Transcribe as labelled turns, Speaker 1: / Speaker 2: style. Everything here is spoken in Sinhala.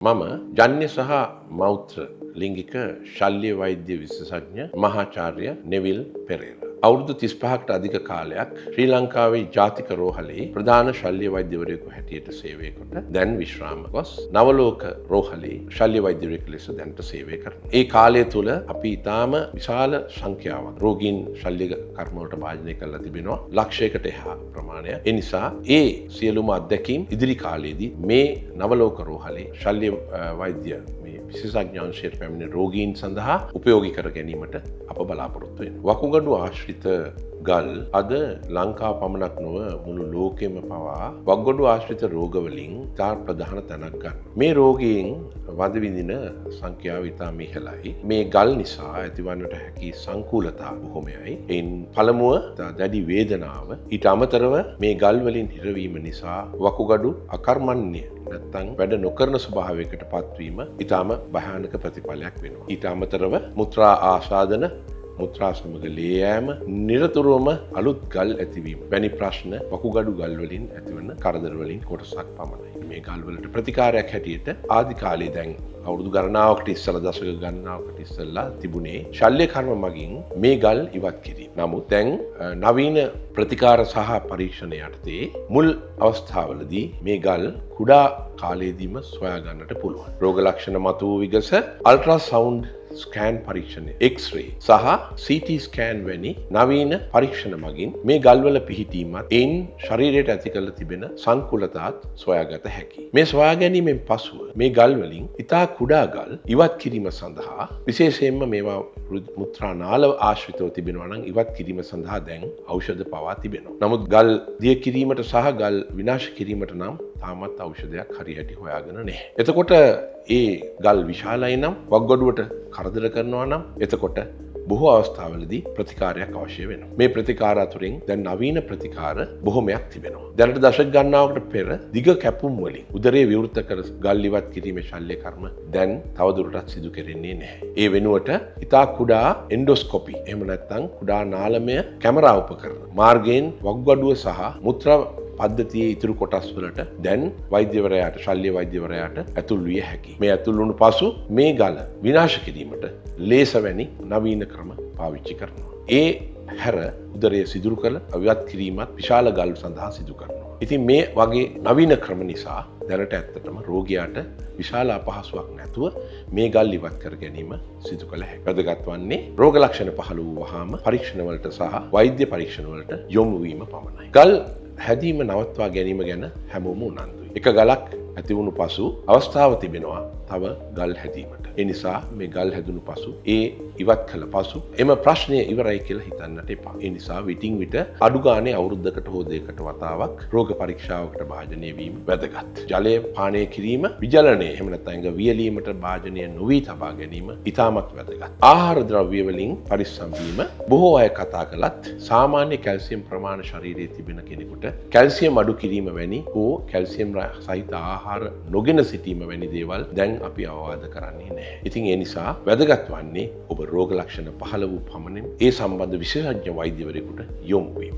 Speaker 1: මම ජන්‍ය සහ මෞත්‍ර ලිංගික ශල්‍ය වෛද්‍ය විශේෂඥ මහාචාර්ය නෙවිල් පෙරේරා. අවුරුදු 35කට අධික කාලයක් ශ්‍රී ලංකාවේ ජාතික රෝහලේ ප්‍රධාන ශල්‍ය වෛද්‍යවරයෙකු හැටියට සේවය කොට දැන් විශ්‍රාම ගොස් නවලෝක රෝහලේ ශල්‍ය වෛද්‍යවරයෙකු ලෙස දැනට සේවය කරනවා. ඒ කාලය තුල අපි ඊටාම විශාල සංඛ්‍යාවක් රෝගීන් ශල්‍ය කර්ම වලට භාජනය කරලා තිබෙනවා. ලක්ෂයකට එහා ප්‍රමාණයක්. ඒ නිසා ඒ සියලුම අත්දැකීම් ඉදිරි කාලයේදී මේ නවලෝක රෝහලේ ශල්‍ය වෛද්‍ය විශේෂඥාංශයට පැමිණි රෝගීන් සඳහා උපයෝගී කර ගැනීමට අප බලාපොරොත්තු වෙනවා. වකුගඩු ආශ්‍රිත ගල් අද ලංකාව පමණක් නොව මුළු ලෝකෙම පවා වකුගඩු ආශ්‍රිත රෝගවලින් තා ප්‍රධාන තැනක් ගන්න. මේ රෝගීන් වද විඳින සංඛ්‍යාව ඉතාම ඉහළයි. මේ ගල් නිසා ඇතිවන්නට හැකි සංකූලතා බොහොමයි. එයින් පළමුව දැඩි වේදනාව, ඊට අමතරව මේ ගල් වලින් හිරවීම නිසා වකුගඩු අකර්මණ්‍ය නැත්තම් වැඩ නොකරන ස්වභාවයකට පත්වීම ඊටාම භයානක ප්‍රතිඵලයක් වෙනවා. ඊට අමතරව මුත්‍රා ආසාදන, මුත්‍රා සමග ලේ යෑම, නිරතුරුවම අලුත් ගල් ඇතිවීම වැනි ප්‍රශ්න වකුගඩු ගල් වලින් ඇතිවන කරදර වලින් කොටසක් පමණයි. මේ ගල් වලට ප්‍රතිකාරයක් හැටියට ආදි කාලේ දැන් අවුරුදු ගණනාවකට ඉස්සලා දශක ගණනාවකට ඉස්සලා තිබුණේ ශල්‍ය කර්ම මගින් මේ ගල් ඉවත් කිරීම. නමුත් දැන් නවීන ප්‍රතිකාර සහ පරීක්ෂණ යටතේ මුල් අවස්ථාවලදී මේ ගල් කුඩා කාලයේදීම සොයා ගන්නට පුළුවන්. රෝග ලක්ෂණ මතුව විගස අල්ට්‍රාසවුන්ඩ් ස්කෑන් පරීක්ෂණය, එක්ස්රේ සහ CT ස්කෑන් වැනි නවීන පරීක්ෂණ මගින් මේ ගල්වල පිහිටීමත් එයින් ශරීරයට ඇති කළ තිබෙන සංකුලතාත් සොයාගත හැකියි. මේ සොයා ගැනීමෙන් පසුව මේ ගල් වලින් ඉතා කුඩා ගල් ඉවත් කිරීම සඳහා විශේෂයෙන්ම මේවා මුත්‍රා නාල ආශ්‍රිතව තිබෙනවා නම් ඉවත් කිරීම සඳහා දැන් ඖෂධ පවා තිබෙනවා. නමුත් ගල් දිය කිරීමට සහ ගල් විනාශ කිරීමට නම් තාමත් ඖෂධයක් හරියට හොයාගෙන නැහැ. එතකොට ඒ ගල් විශාලයි නම් වකුගඩුවට කරදර කරනවා නම් එතකොට බොහෝ අවස්ථාවලදී ප්‍රතිකාරයක් අවශ්‍ය වෙනවා. මේ ප්‍රතිකාර අතුරින් දැන් නවීන ප්‍රතිකාර බොහොමයක් තිබෙනවා. දැනට දශක ගණනාවකට පෙර දිග කැපුම් වලින් උදරයේ විවෘත කර ගල් ඉවත් කිරීමේ ශල්‍ය කර්ම දැන් තවදුරටත් සිදු කෙරෙන්නේ නැහැ. ඒ වෙනුවට ඉතා කුඩා එන්ඩොස්කොපි එහෙම නැත්නම් කුඩා නාලමය කැමරා උපකරණ මාර්ගයෙන් වකුගඩුව සහ මුත්‍රා පද්ධතියේ ඉතුරු කොටස් වලට දැන් වෛද්‍යවරයාට ශල්‍ය වෛද්‍යවරයාට ඇතුල් විය හැකියි. මේ ඇතුල් වුණු පසු මේ ගල විනාශ කිරීමට ලේස වැනි නවීන ක්‍රම පාවිච්චි කරනවා. ඒ හැර උදරයේ සිදුරු කළ අවිවත් කිරීමත් විශාල ගල් සඳහා සිදු කරනවා. ඉතින් මේ වගේ නවීන ක්‍රම නිසා දැනට ඇත්තටම රෝගියාට විශාල අපහසුයක් නැතුව මේ ගල් ඉවත් කර ගැනීම සිදු කළ හැකියි. වැදගත් වන්නේ රෝග ලක්ෂණ පහළ වූවාම පරීක්ෂණ වලට සහ වෛද්‍ය පරීක්ෂණ වලට යොමු වීම පමණයි. ගල් හැදීම නවත්වා ගැනීම ගැන හැමෝම උනන්දුයි. එක ගලක් ඇති වුණු පසු අවස්ථාව තිබෙනවා තව ගල් හැදීමට. ඒ නිසා මේ ගල් හැදුණු පසු ඒ ඉවත් කළ පසු එම ප්‍රශ්නය ඉවරයි කියලා හිතන්නට එපා. ඒ නිසා විටින් විට අඩු ගානේ අවුරුද්දකට හෝ දෙකකට වතාවක් රෝග පරීක්ෂාවකට භාජනය වීම වැදගත්. ජලය පානය කිරීම, විජලනය එහෙම නැත්නම් වියලීමට භාජනය නොවී තබා ගැනීම ඉතාමත් වැදගත්. ආහාර ද්‍රව්‍ය වලින් පරිස්සම් වීම බොහෝ අය කතා කළත් සාමාන්‍ය කැල්සියම් ප්‍රමාණය ශරීරයේ තිබෙන කෙනෙකුට කැල්සියම් අඩු කිරීම වැනි හෝ කැල්සියම් සහිත ආහාර නොගෙන සිටීම වැනි දේවල් දැන් අපි අවවාද කරන්නේ නැහැ. ඉතින් ඒ නිසා වැදගත් වන්නේ ඔබ රෝග ලක්ෂණ පහළ වූ පමණින් ඒ සම්බන්ධ විශේෂඥ වෛද්‍යවරයෙකුට යොමු වීම.